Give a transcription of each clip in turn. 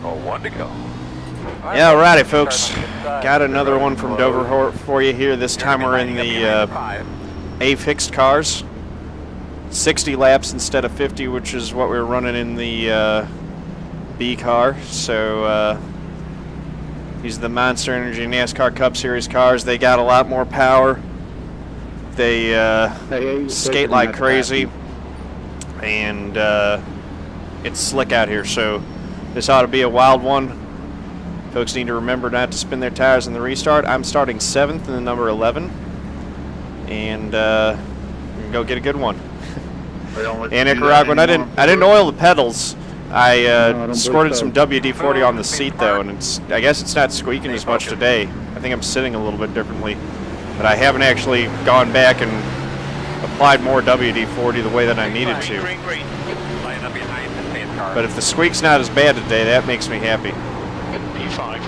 Oh, one to go. Yeah, alrighty, folks. Got another one from Dover for you here. This time we're in the A Fixed cars. 60 laps instead of 50, which is what we were running in the B car. So these are the Monster Energy NASCAR Cup Series cars. They got a lot more power. They skate like crazy, and it's slick out here. So this ought to be a wild one. Folks need to remember not to spin their tires in the restart. I'm starting 7th in the number 11, and we can go get a good one. And Nicaraguan, I didn't oil the pedals. I squirted some WD-40 on the seat though, and I guess it's not squeaking as much today. I think I'm sitting a little bit differently, but I haven't actually gone back and applied more WD-40 the way that I needed to. But if the squeak's not as bad today, that makes me happy. P5.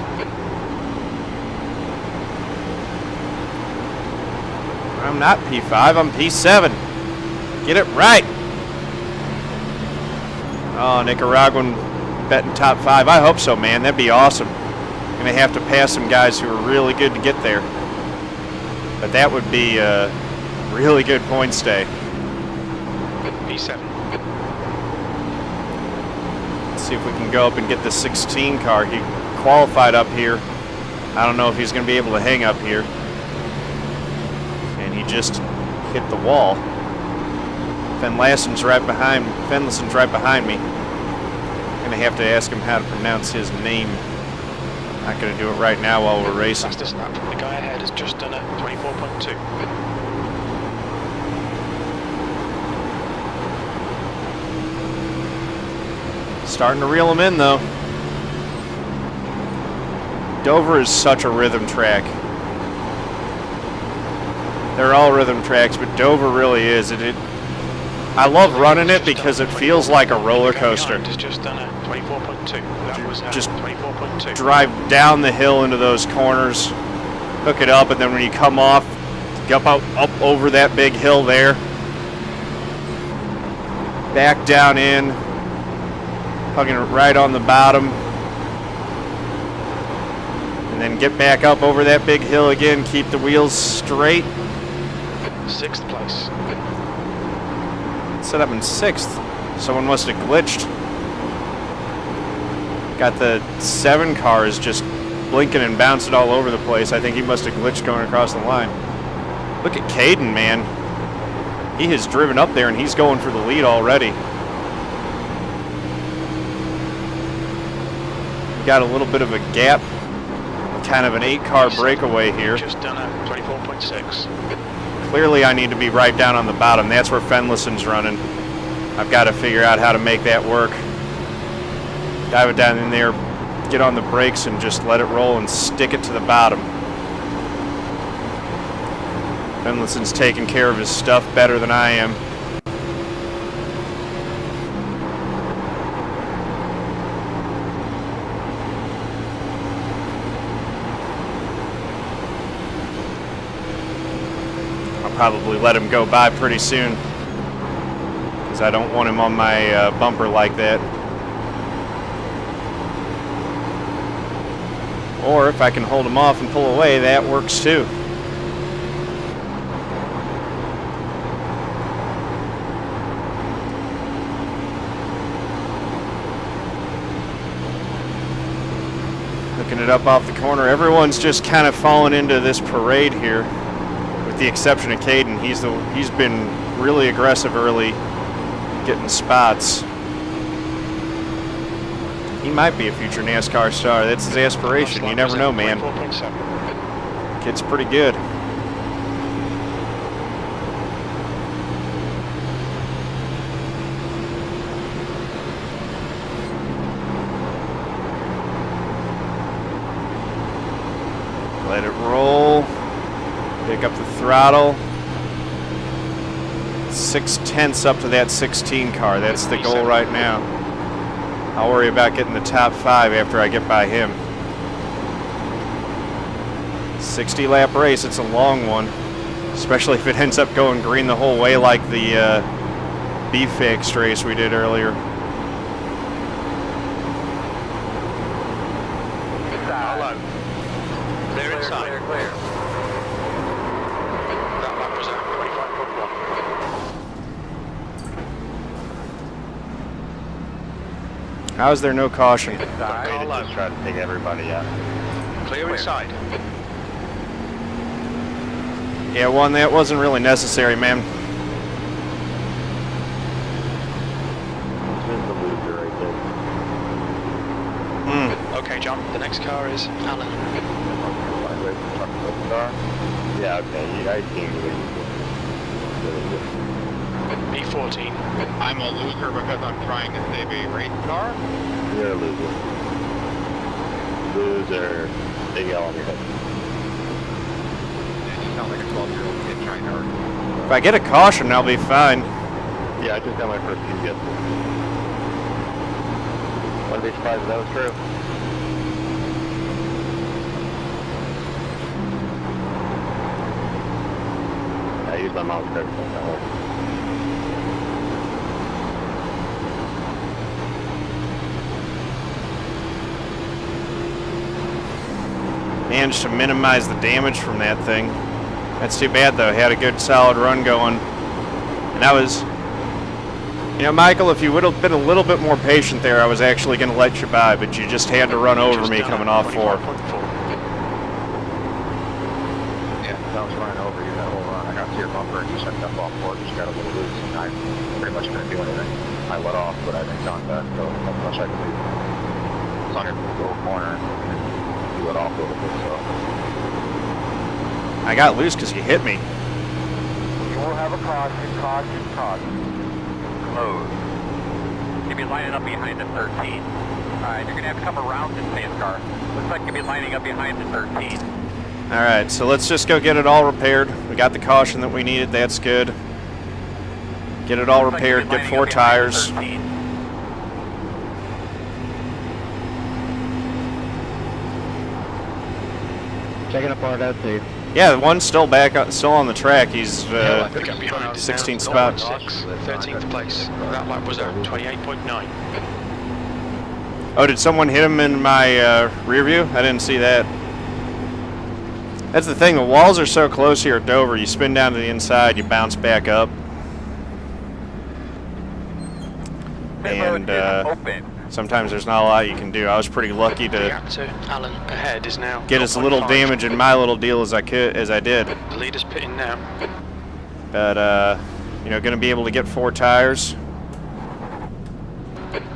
I'm not P5, I'm P7. Get it right. Oh, Nicaraguan betting top 5. I hope so, man. That'd be awesome. Gonna have to pass some guys who are really good to get there. But that would be a really good point stay. P7. Let's see if we can go up and get the 16 car. He qualified up here. I don't know if he's going to be able to hang up here. And he just hit the wall. Fenlason's right behind me. I'm going to have to ask him how to pronounce his name. Not going to do it right now while we're racing. Fastest lap. The guy ahead has just done a 24.2. Starting to reel him in, though. Dover is such a rhythm track. They're all rhythm tracks, but Dover really is. I love running it because it feels like a roller coaster. Just done a 24.2. That was just 24.2. Drive down the hill into those corners, hook it up, and then when you come off, up over that big hill there, back down in, hugging it right on the bottom, and then get back up over that big hill again, keep the wheels straight. 6th place. Set up in 6th. Someone must have glitched. Got the 7 cars just blinking and bouncing all over the place. I think he must have glitched going across the line. Look at Kaden, man. He has driven up there and he's going for the lead already. Got a little bit of a gap, kind of an 8-car breakaway here. Just done a 24.6. Clearly I need to be right down on the bottom. That's where Fenlason's running. I've got to figure out how to make that work. Dive it down in there, get on the brakes and just let it roll and stick it to the bottom. Fenlason's taking care of his stuff better than I am. Probably let him go by pretty soon because I don't want him on my bumper like that. Or if I can hold him off and pull away, that works too. Looking it up off the corner, everyone's just kind of falling into this parade here. With the exception of Kaden, he's been really aggressive early, getting spots. He might be a future NASCAR star. That's his aspiration. You never know, man. Kid's pretty good. Let it roll. Pick up the throttle. 6/10 up to that 16 car. That's the goal right now. I'll worry about getting the top 5 after I get by him. 60-lap race. It's a long one, especially if it ends up going green the whole way like the B Fixed race we did earlier. inside. Clear. That lap was at 25.1. How is there no caution? Car low. Just try to take everybody out. Clear inside. Yeah, one, that wasn't really necessary, man. This is the loser right there. Okay, John. The next car is Alan. Yeah, okay, I think B14. I'm a loser because I'm trying to save a race car. you're a loser. Loser. Big L on your head. You sound like a 12-year-old kid trying to argue. If I get a caution, I'll be fine. Yeah, I just got my first few yesterday. Wouldn't be surprised if that was true. I use my mom's credit card that way. Managed to minimize the damage from that thing. That's too bad, though. Had a good solid run going. And I was... You know, Michael, if you would have been a little bit more patient there, I was actually going to let you by, but you just had to run over me coming off 4. Yeah, I was running over you that whole run. I got to your bumper and you set up off 4. Just got a little loose. And I pretty much couldn't do anything. I let off, but I didn't contact, so not much I could do. It's on your little corner. And you let off a little bit, so. I got loose because you hit me. You will have a caution. Close. You'll be lining up behind the 13. Alright, you're going to have to come around this NASCAR. Looks like you'll be lining up behind the 13. Alright, so let's just go get it all repaired. We got the caution that we needed. That's good. Get it all repaired. Get 4 tires. Checking apart that tape. Yeah, the one's still still on the track. He's We got behind. 16th spot. 13th place. That lap was at 28.9. Oh, did someone hit him in my rear view? I didn't see that. That's the thing. The walls are so close here at Dover. You spin down to the inside, you bounce back up. And sometimes there's not a lot you can do. I was pretty lucky The to gap to Alan ahead is now get as little 0.5. damage in my little deal as I did. The leader's pitting now. But you know, going to be able to get 4 tires.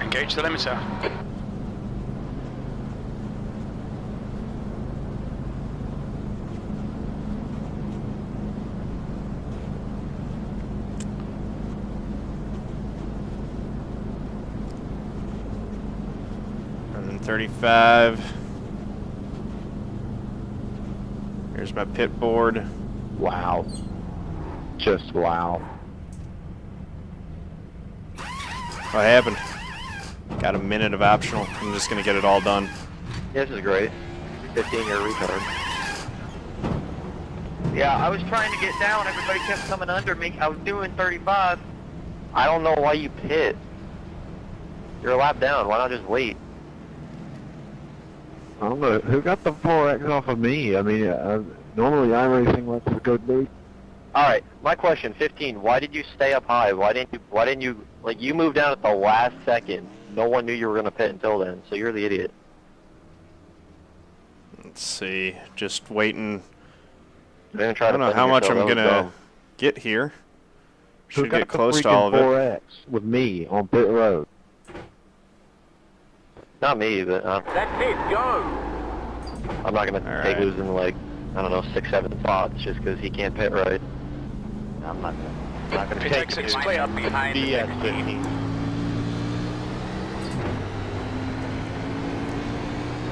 Engage the limiter. And 35. Here's my pit board. Wow. Just wow. What happened? Got a minute of optional. I'm just going to get it all done. Yeah, this is great. 15-year retard. Yeah, I was trying to get down. Everybody kept coming under me. I was doing 35. I don't know why you pit. You're a lap down. Why not just wait? I don't know. Who got the 4X off of me? I mean, normally iRacing lets us go deep. All right, my question, 15. Why did you stay up high? Why didn't you like you moved down at the last second? No one knew you were gonna pit until then, so you're the idiot. Let's see. Just waiting. Didn't try I don't to know pit how in much yourself. I'm That going was to dumb. get here. Who Should got get the close to freaking all of it. 4X with me on pit road? Not me, but That's it, go! I'm not gonna All take right. losing like I don't know 6-7 spots just because he can't pit right. I'm not gonna Pit take exit is Line clear. up behind the BS 16. 15.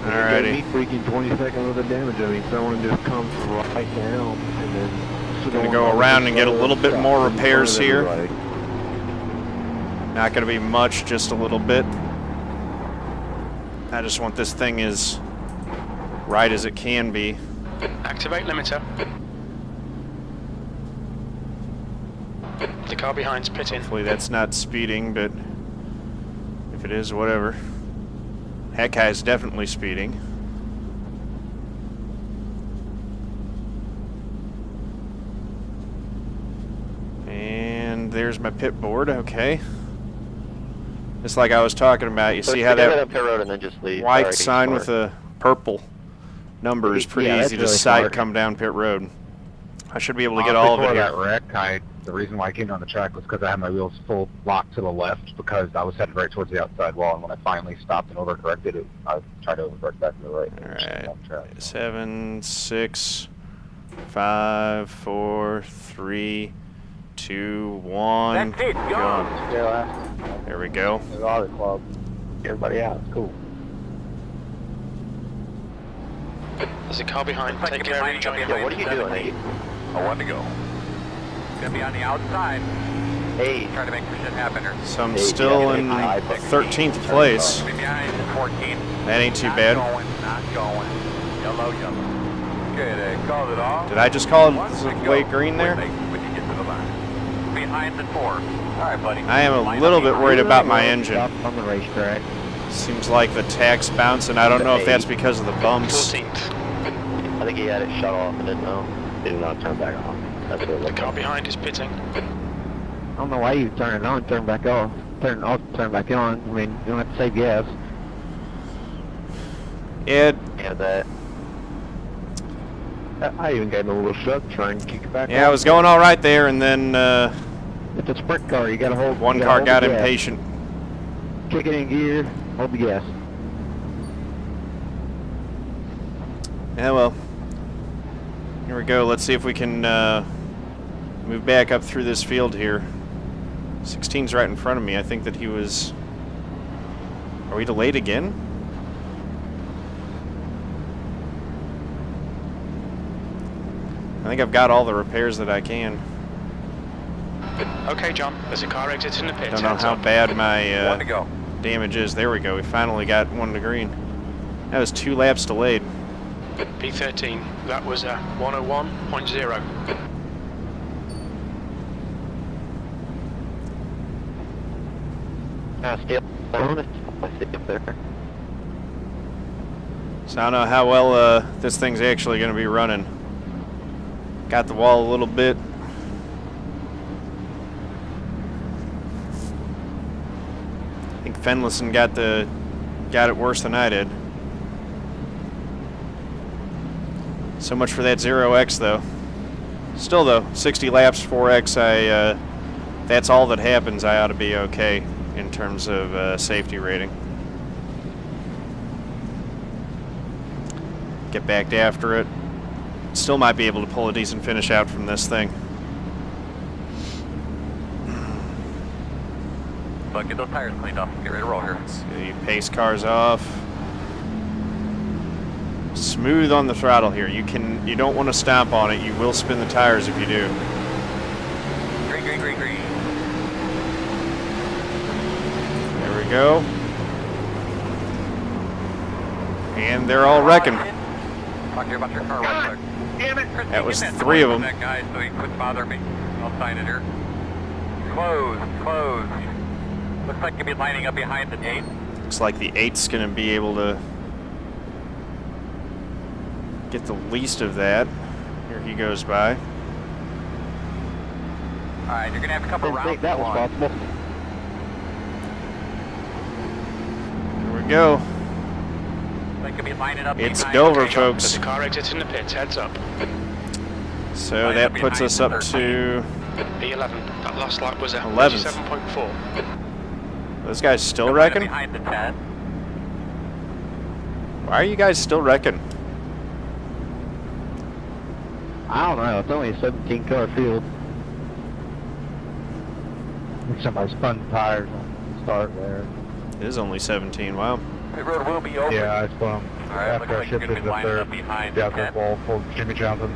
Alrighty. Me freaking 20 seconds worth of damage. I mean, someone just comes right down and then. sit Gonna on go the around and get a road, little bit stop more in front repairs of here. everybody. Not going to be much, just a little bit. I just want this thing as right as it can be. Activate limiter. The car behind's pitting. Hopefully that's not speeding, but if it is, whatever. That guy's definitely speeding. there's my pit board. Okay. Just like I was talking about. You So see stick how it up that pit road and then just leave. white Sorry, sign smart. with a purple number is pretty Yeah, that's easy to really sight smart. come down pit road. I should be able to get Honestly, all of it before here. that wreck, the reason why I came down the track was because I had my wheels full locked to the left because I was headed right towards the outside wall, and when I finally stopped and overcorrected it, I tried to overcorrect back to the right. All and just right. down the track. 7, 6, 5, 4, 3, 2, 1. That's it, gone. There we go. There's all the club. Everybody out. It's cool. There's a car behind. Looks like Take you'll be care of lining it, up Johnny. Yeah, what are you doing, Nate? Oh, 1 to go. Gonna be on the outside. Hey, Trying to make some shit happen here. So I'm Hey, still yeah, in I- 13th place. Be behind 14. That ain't too Not bad. Going, not going. Yellow, yellow. Okay, they called it off. Did I just call One to it go. way green there? When you get to the line. Behind the 4. All right, buddy. I am a Line little up bit behind worried the about my four. engine. On the racetrack. Seems like the tack's bouncing. I don't know if that's because of the bumps. 14th. I think he had it shut off and didn't know. It did not turn back on. That's what it The looked car like. behind is pitting. I don't know why you turn it on, turn back off. Turn it off, turn back on. I mean, you don't have to save gas. Yeah, Yeah, that. I even gave him a little shove to try and kick it back I was going all right there, and then It's a sprint car, you gotta hold. one you gotta car hold got the gas. impatient. Kick it in gear, hold the gas. Yeah, well, here we go. Let's see if we can move back up through this field here. 16's right in front of me. I think that he was... Are we delayed again? I think I've got all the repairs that I can. Okay, John. There's a car exiting the pit. Don't know Heads how up. bad my 1 to go. damage is. There we go. We finally got one to green. That was 2 laps delayed. P13. That was 101.0. Still on it. I see up there. So I don't know how well this thing's actually going to be running. Got the wall a little bit. I think Fenlason got it worse than I did. So much for that 0x though. Still though, 60 laps, 4x. That's all that happens. I ought to be okay in terms of safety rating. Get back after it. Still might be able to pull a decent finish out from this thing. But get those tires cleaned up. Get ready to roll here. The pace car's off. Smooth on the throttle here. You don't want to stomp on it. You will spin the tires if you do. Green, green, green, green. There we go. And they're all wrecking. Talk to you about your car real quick. Damn it, Chris, That get was that 3 of noise on them. That guy, so he quit bothering me. I'll sign it here. Close, close. Looks like you'll be lining up behind the 8. Looks like the 8's going to be able to get the least of that. Here he goes by. All right, you're gonna have a couple Didn't rounds. think that was on. possible. Here we go. They could be lining up It's behind. Dover, Okay, John. folks. There's a car exiting the pit. Heads up. So Line that up puts behind us the up to... P11. That last lap was a 11th. 37.4. Those guys still They're lining wrecking? Behind the 10. Why are you guys still wrecking? I don't know, it's only a 17 car field. I think somebody spun the tires on the start there. It is only 17, wow. The road will be open. Yeah, I spun them. All right, looks After I like you're shipped gonna it be up lining there. up behind Yeah, the the 10. ball for Jimmy Johnson.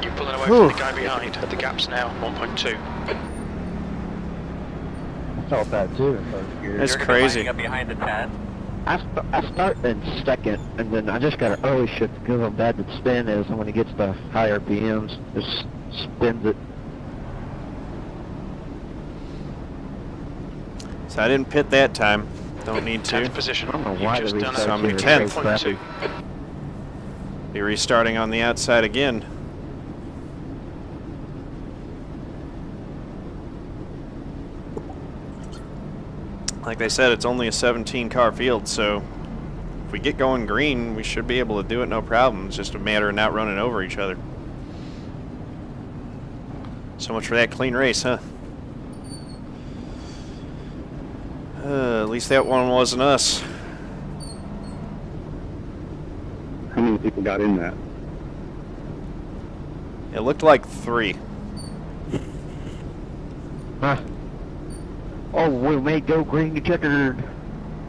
You're pulling away Whew. from the guy behind. The gap's now 1.2. I felt that too in first gear. That's You're gonna be crazy. lining up behind the 10. I start in second, and then I just got an early shift because how bad the spin is, and when it gets to higher RPMs, just spins it. So I didn't pit that time. Don't need 10th to. position. I don't know You've why just the done restarts So I'm here are 10th. so crappy. 0.2. Be restarting on the outside again. Like they said, it's only a 17-car field, so if we get going green, we should be able to do it no problem. It's just a matter of not running over each other. So much for that clean race, huh? At least that one wasn't us. How many people got in that? It looked like 3. Huh. Oh, we may go green checkered.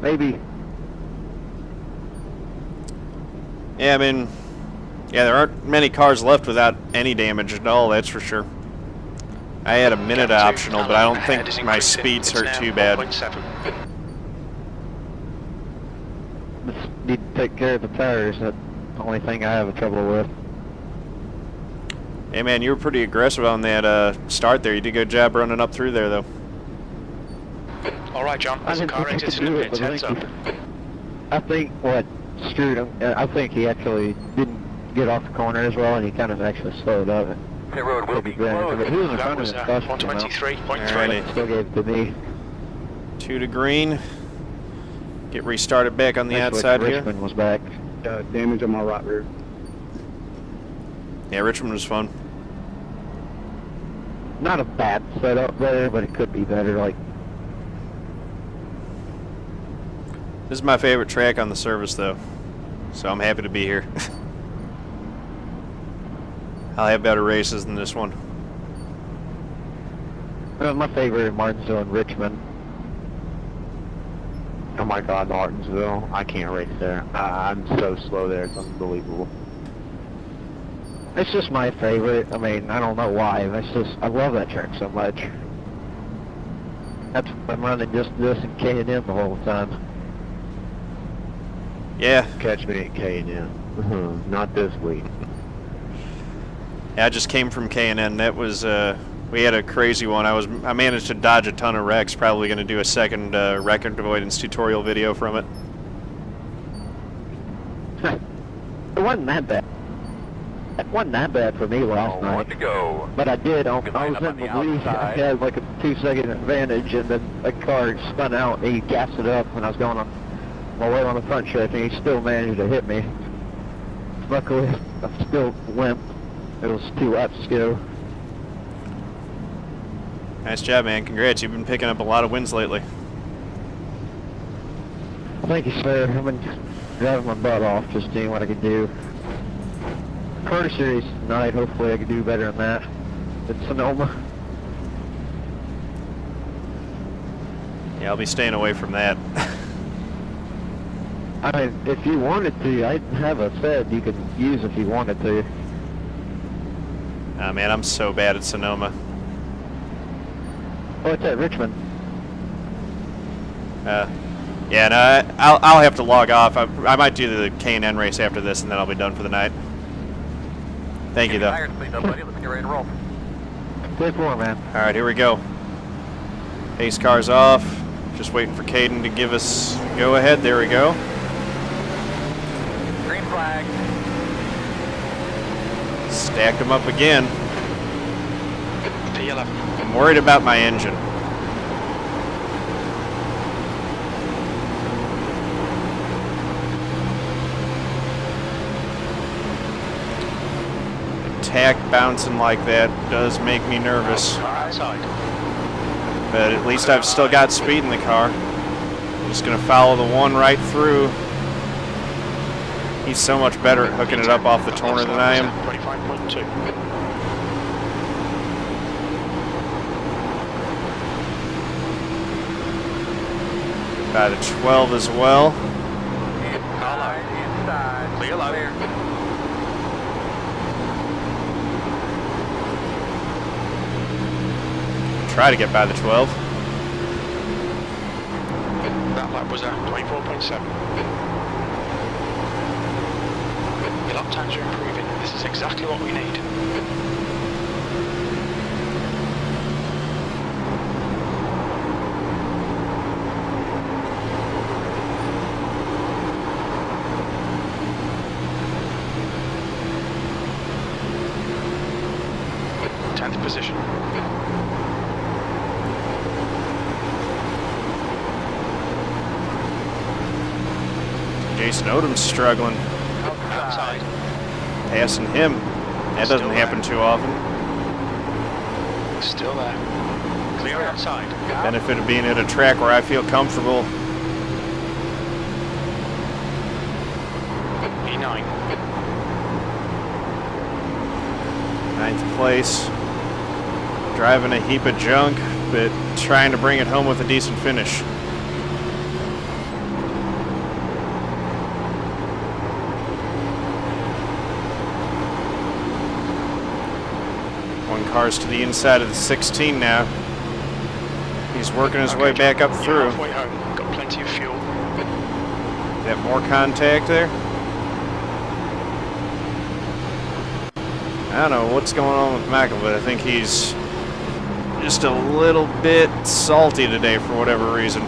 Maybe. Yeah, I mean, yeah, there aren't many cars left without any damage at all, that's for sure. I had a minute optional, but I don't think my speeds hurt too bad. Just need to take care of the tires. That's the only thing I have trouble with. Hey man, you were pretty aggressive on that start there. You did a good job running up through there, though. All right, John. I There's a didn't car think I exit could in do the it, pits. but Heads up. I think what screwed him, I think he actually didn't get off the corner as well, and he kind of actually slowed up. The road will be closed. But he was in That front of was his caution, you know. 123.3. Alrighty. Still gave it to me. 2 to green. Get restarted back on the Actually, outside here. Richmond was back. Damage on my right rear. Yeah, Richmond was fun. Not a bad setup there, but it could be better. Like, This is my favorite track on the service, though, so I'm happy to be here. I'll have better races than this one. my favorite is Martinsville and Richmond. Oh my God, Martinsville. I can't race there. I'm so slow there. It's unbelievable. It's just my favorite. I mean, I don't know why. That's just, I love that track so much. That's why I'm running just this and K&M the whole time. Yeah, Catch me at K&M. Not this week. I just came from K&N. That was we had a crazy one. I managed to dodge a ton of wrecks. Probably going to do a second wreck avoidance tutorial video from it. It wasn't that bad. It wasn't that bad for me last One night. to go. But I did. I You can line was up in on the the lead. I outside. had like a 2-second advantage, and then a car spun out. And he gassed it up when I was going on my way on the front stretch, and he still managed to hit me. Luckily, I still limp. It was 2 laps to go. Nice job, man. Congrats. You've been picking up a lot of wins lately. Thank you, sir. I've been driving my butt off, just seeing what I could do. Curtis Series tonight. Hopefully, I can do better than that. It's Sonoma. Yeah, I'll be staying away from that. I mean, if you wanted to, I have a set you could use if you wanted to. Man, I'm so bad at Sonoma. Oh, it's at Richmond. Yeah, no, I'll have to log off. I might do the K&N race after this, and then I'll be done for the night. Thank you, though. Tires cleaned up, buddy. Let's get ready to roll. Good for man. All right, here we go. Pace car's off. Just waiting for Kaden to give us go ahead. There we go. Green flag. Stacked them up again. P11. I'm worried about my engine. Attack bouncing like that does make me nervous. Car outside. But at least I've still got speed in the car. I'm just going to follow the one right through. He's so much better at hooking it up off the corner than I am. 25.2. By the 12 as well. Inside. Clear low. Try to get by the 12. That lap was at 24.7. Your lap times are improving. This is exactly what we need. Position. Jason Odom's struggling. Outside. Passing him. That doesn't happen too often. Still there. Clear outside. Benefit of being at a track where I feel comfortable. E9. 9th place. Driving a heap of junk, but trying to bring it home with a decent finish. One car's to the inside of the 16 now. He's working his way back up through. Halfway home. Got plenty of fuel. Got more contact there. I don't know what's going on with Michael, but I think he's just a little bit salty today for whatever reason.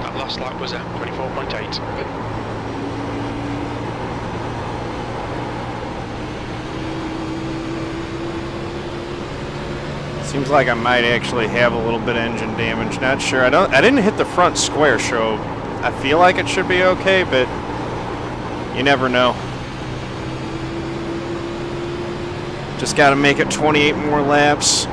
That last lap was at 24.8. Seems like I might actually have a little bit of engine damage. Not sure. I didn't hit the front square, so I feel like it should be okay, but you never know. Just got to make it 28 more laps.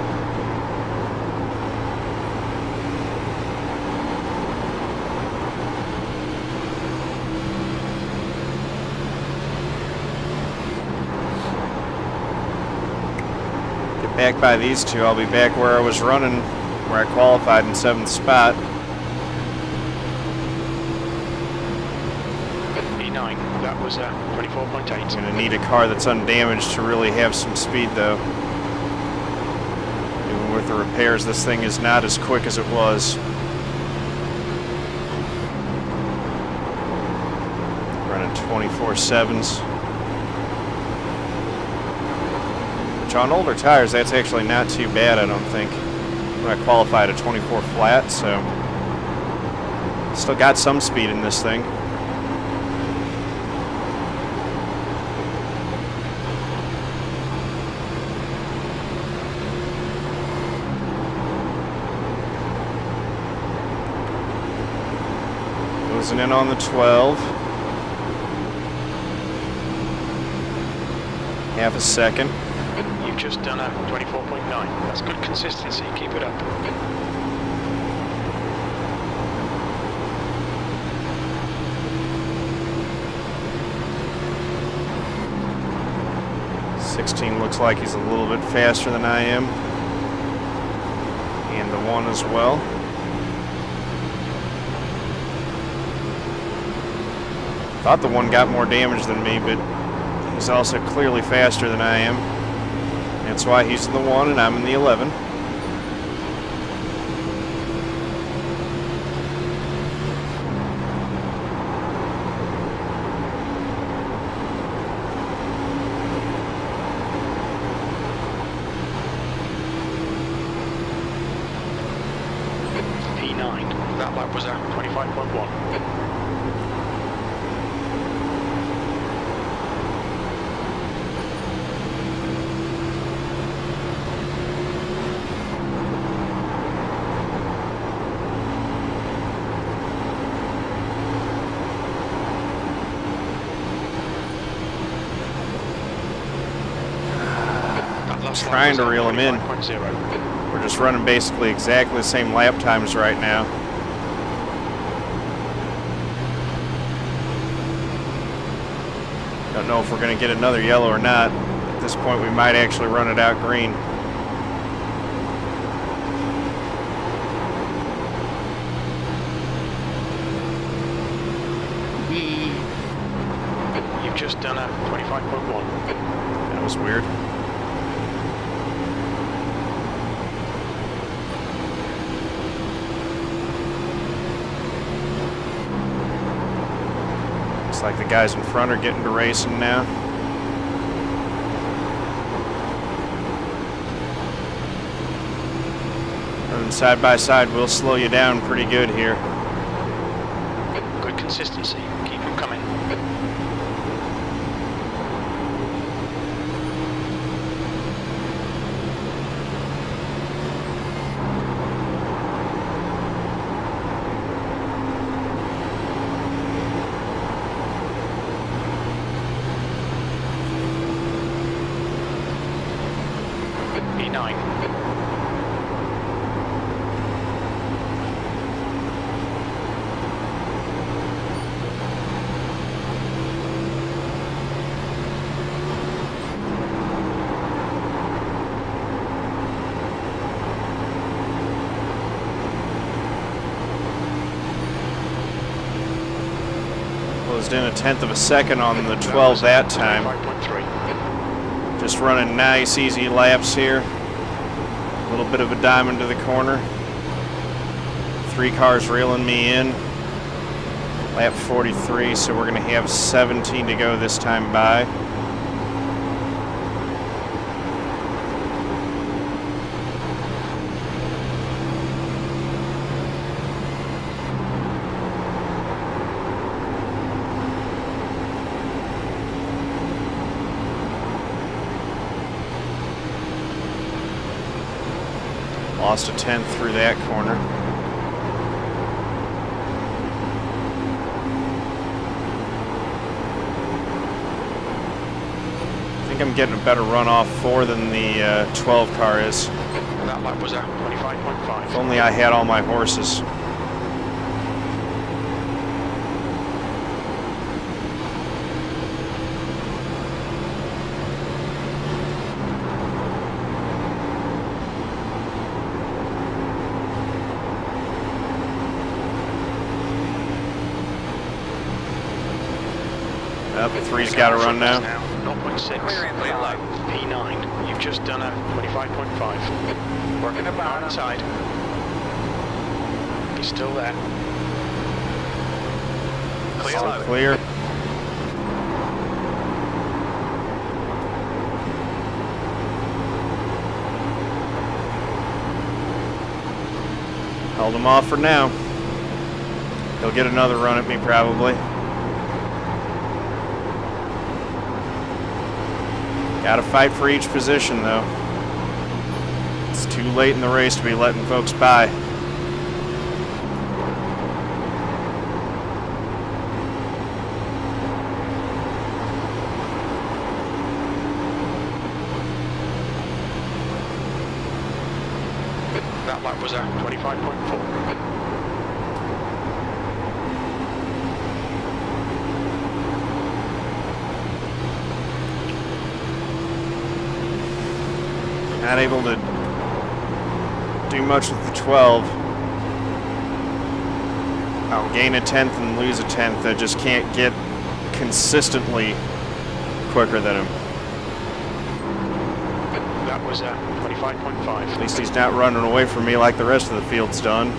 Get back by these two. I'll be back where I was running, where I qualified in 7th spot. E9. That was at 24.8. Gonna need a car that's undamaged to really have some speed, though. Even with the repairs, this thing is not as quick as it was. Running 24/7s. Which on older tires, that's actually not too bad, I don't think. When I qualified at 24 flat, so still got some speed in this thing. Closing in on the 12. Half a second. You've just done a 24.9. That's good consistency. Keep it up. $16 looks like he's a little bit faster than I am. And the 1 as well. Thought the 1 got more damage than me, but he's also clearly faster than I am. That's why he's in the 1 and I'm in the 11. E9. That lap was at 25.1. Trying to reel him in. 25.0. We're just running basically exactly the same lap times right now. Don't know if we're going to get another yellow or not. At this point, we might actually run it out green. You've just done a 25.1. That was weird. Looks like the guys in front are getting to racing now. Running side by side will slow you down pretty good here. Good consistency. Keep them coming. P9. Closed in 1/10 of a second on the 12 that time. 5.3. Just running nice, easy laps here. A little bit of a diamond to the corner. 3 cars reeling me in. Lap 43, so we're going to have 17 to go this time by. Lost a 10th through that corner. I think I'm getting a better runoff 4 than the 12 car is. That lap was at 25.5. If only I had all my horses. Up, 3's got to run now. 0.6. Clear lap. P9. You've just done a 25.5. Working the bottom. Inside. He's still there. Clear Still lap. clear. Held him off for now. He'll get another run at me probably. Gotta fight for each position though. It's too late in the race to be letting folks by. That lap was at 25.4. Not able to do much with the 12. I'll gain a 10th and lose a 10th. I just can't get consistently quicker than him. That was at 25.5. At least he's not running away from me like the rest of the field's done.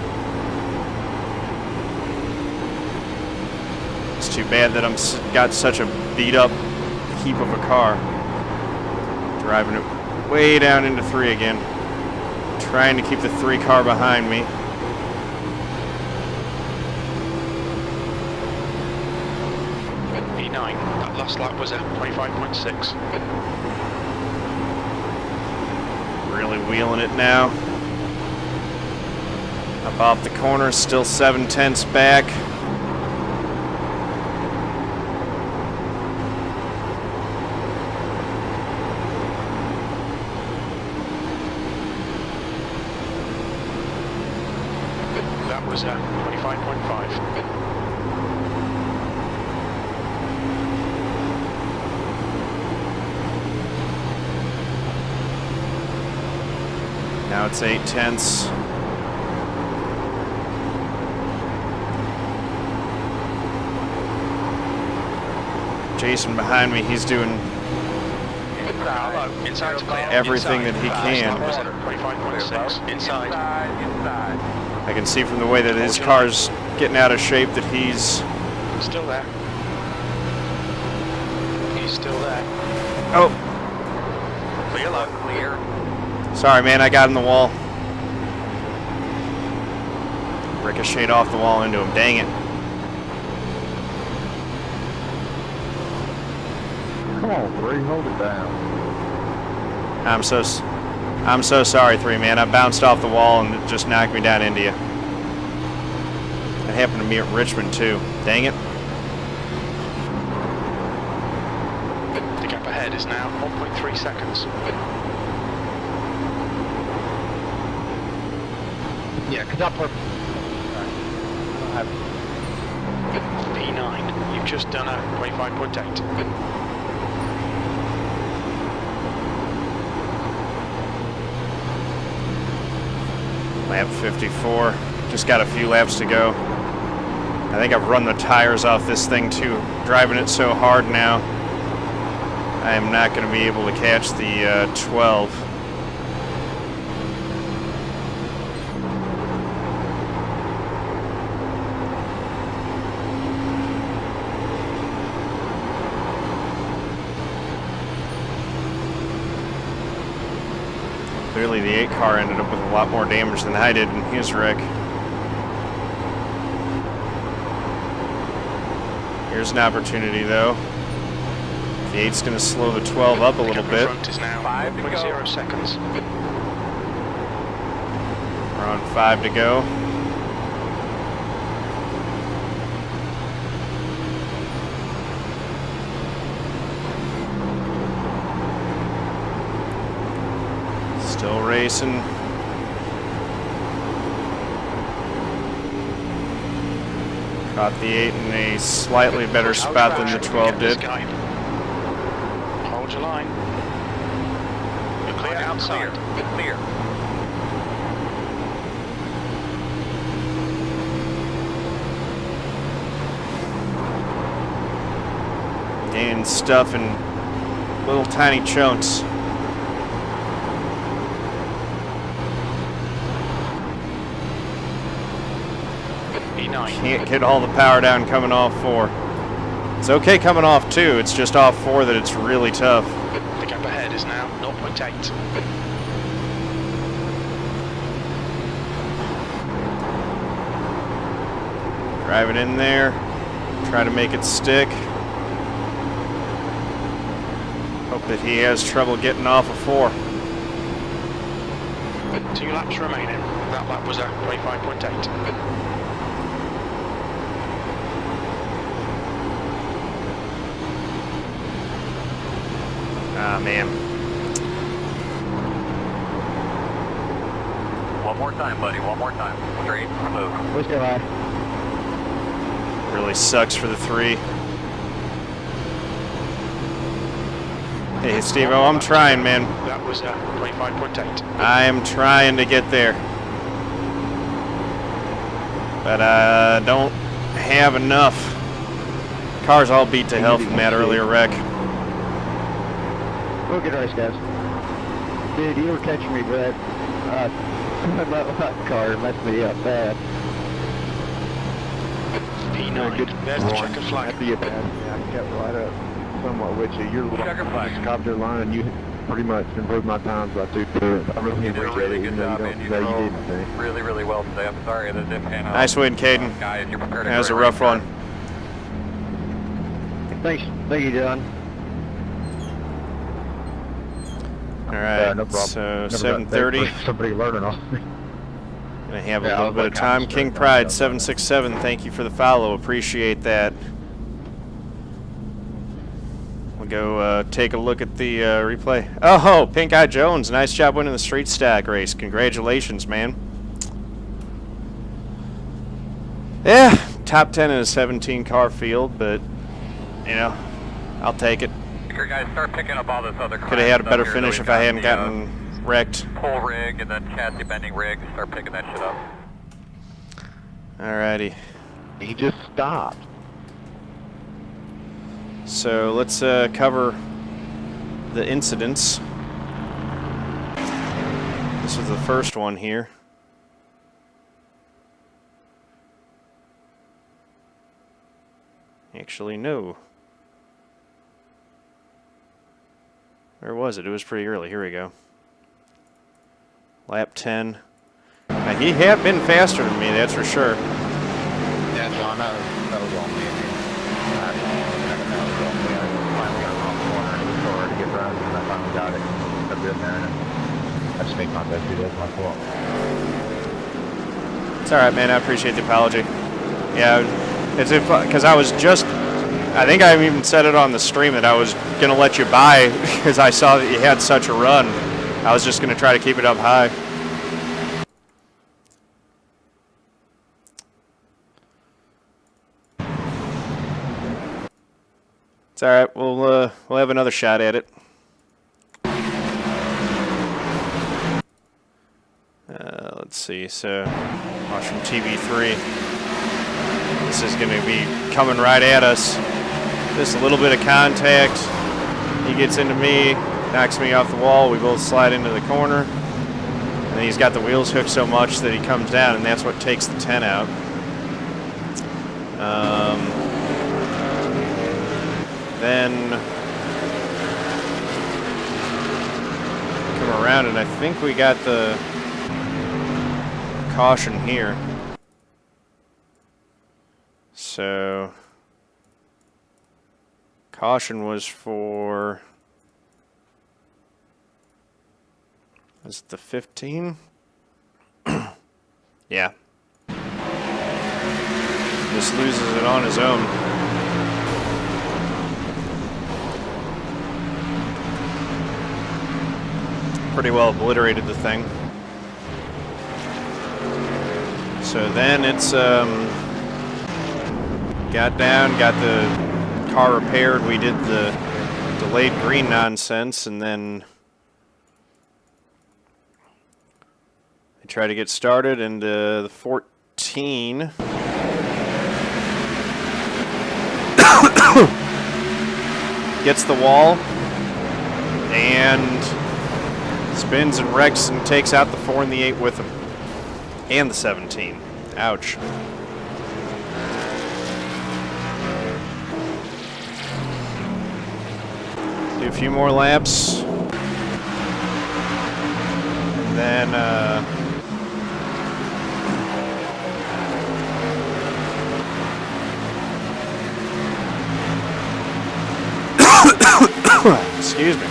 It's too bad that I'm got such a beat up heap of a car. Driving it way down into 3 again. Trying to keep the 3 car behind me. P9. That last lap was at 25.6. Really wheeling it now. Up off the corner, still 7/10 back. That was at 25.5. Now it's 8/10. Jason behind me, he's doing Inside to clear. everything Inside. that he can. That was at 25.6. Inside. Inside. I can see from the way that his car's getting out of shape that he's... Still there. He's still there. Oh, Clear lap. Clear. sorry man, I got in the wall. Ricocheted off the wall into him, dang it. Come on, 3, hold it down. I'm so sorry, 3 man. I bounced off the wall and it just knocked me down into you. That happened to me at Richmond too. Dang it. The gap ahead is now 1.3 seconds. Yeah, because I'll put... P9, you've just done a 25.8. Lap 54. Just got a few laps to go. I think I've run the tires off this thing too. Driving it so hard now, I am not going to be able to catch the 12. Clearly the 8 car ended up with a lot more damage than I did in his wreck. Here's an opportunity though. The 8's going to slow the 12 up a little bit. Front is now 5.0 seconds. We're on 5 to go. Still racing. Caught the 8 in a slightly better spot than the 12 did. Hold your line. You're clear outside. Clear. Gaining stuff in little tiny chunks. Can't get all the power down coming off 4. It's okay coming off 2, it's just off 4 that it's really tough. The gap ahead is now 0.8. Drive it in there, try to make it stick. Hope that he has trouble getting off of 4. 2 laps remaining. That lap was a 25.8. Ah, man. One more time, buddy. One more time. Straight, move. We're still high. Really sucks for the 3. Hey, Steve-O, I'm trying, man. That was a 25.8. I am trying to get there. But I don't have enough. Car's all beat to hell from that earlier wreck. We'll get race, guys. Dude, you were catching me, Brett. That car messed me up bad. P9, there's the checkered flag. After you passed me, I kept right up somewhat with you. You're Checkered flag. stopped your line and you pretty much improved my times by 2 points. I really You did a appreciate really it. good even though job, you man. don't You say you drove didn't. really, really well today. I'm sorry that it didn't pan out. Nice win, Kaden. Guys, you prepared That was a great rough race car. one. Thanks. Thank you, John. All right, no problem. so Never got 7:30. paid for somebody learning off me. Gonna have a Yeah, I little was bit of like, time. I'm King straight Pride down. 767. Thank you for the follow. Appreciate that. We'll go take a look at the replay. Oh, Pink Eye Jones, nice job winning the street stack race. Congratulations, man. Yeah, top 10 in a 17 car field, but you know, I'll take it. Here, guys, start picking up all this other crap Could have had a stuff better here finish that if we've I got hadn't the, gotten wrecked. pull rig and then chassis bending rig. Start picking that shit up. Alrighty. He just stopped. So let's cover the incidents. This was the first one here. Actually, no. Where was it? It was pretty early. Here we go. Lap 10. Now, he had been faster than me, that's for sure. Yeah, John, that was on me. I finally got around the corner and it was forward to get around and I finally got it. Up in there and I just made contact with you. That's my fault. It's alright, man. I appreciate the apology. Yeah, it's if because I was just, I think I even said it on the stream that I was going to let you by because I saw that you had such a run. I was just going to try to keep it up high. It's all right. We'll have another shot at it. Let's see. So, watching TV3. This is going to be coming right at us. Just a little bit of contact. He gets into me, knocks me off the wall. We both slide into the corner. And he's got the wheels hooked so much that he comes down, and that's what takes the 10 out. Then come around, and I think we got the caution here. So caution was for, was it the 15? Yeah. Just loses it on his own. Pretty well obliterated the thing. So then it's got down, got the car repaired. We did the delayed green nonsense, and then I tried to get started, and the 14 gets the wall and spins and wrecks and takes out the 4 and the 8 with him. And the 17. Ouch. Do a few more laps. And then excuse me.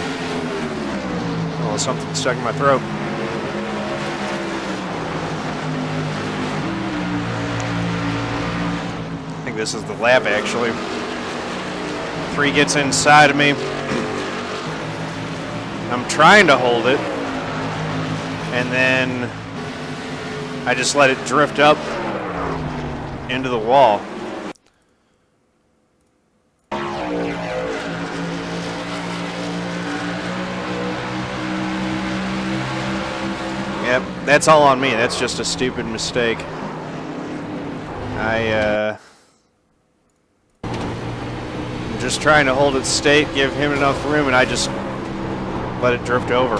Oh, something stuck in my throat. I think this is the lap, actually. 3 gets inside of me. I'm trying to hold it, and then I just let it drift up into the wall. Yep, that's all on me. That's just a stupid mistake. I'm just trying to hold it straight, give him enough room, and I just let it drift over.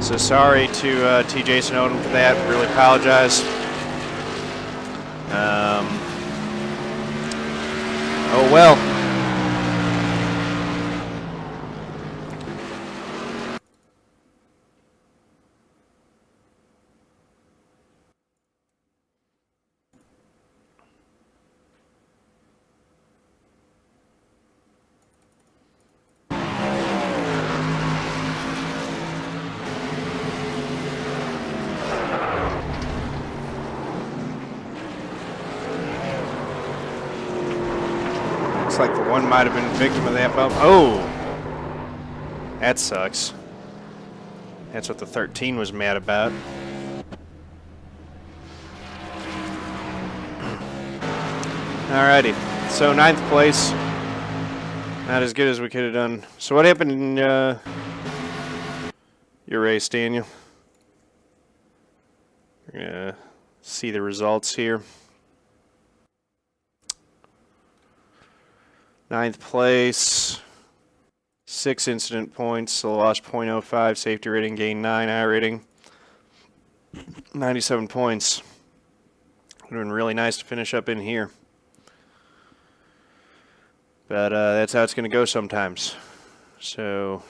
So sorry to T.J. Snowden for that. Really apologize. Oh well. Looks like the one might have been victim of that bump. Oh! That sucks. That's what the 13 was mad about. Alrighty. So 9th place. Not as good as we could have done. So what happened in your race, Daniel? We're gonna see the results here. 9th place, 6 incident points, so lost .05, safety rating, gained 9, iRating, 97 points. Would have been really nice to finish up in here. But that's how it's going to go sometimes. So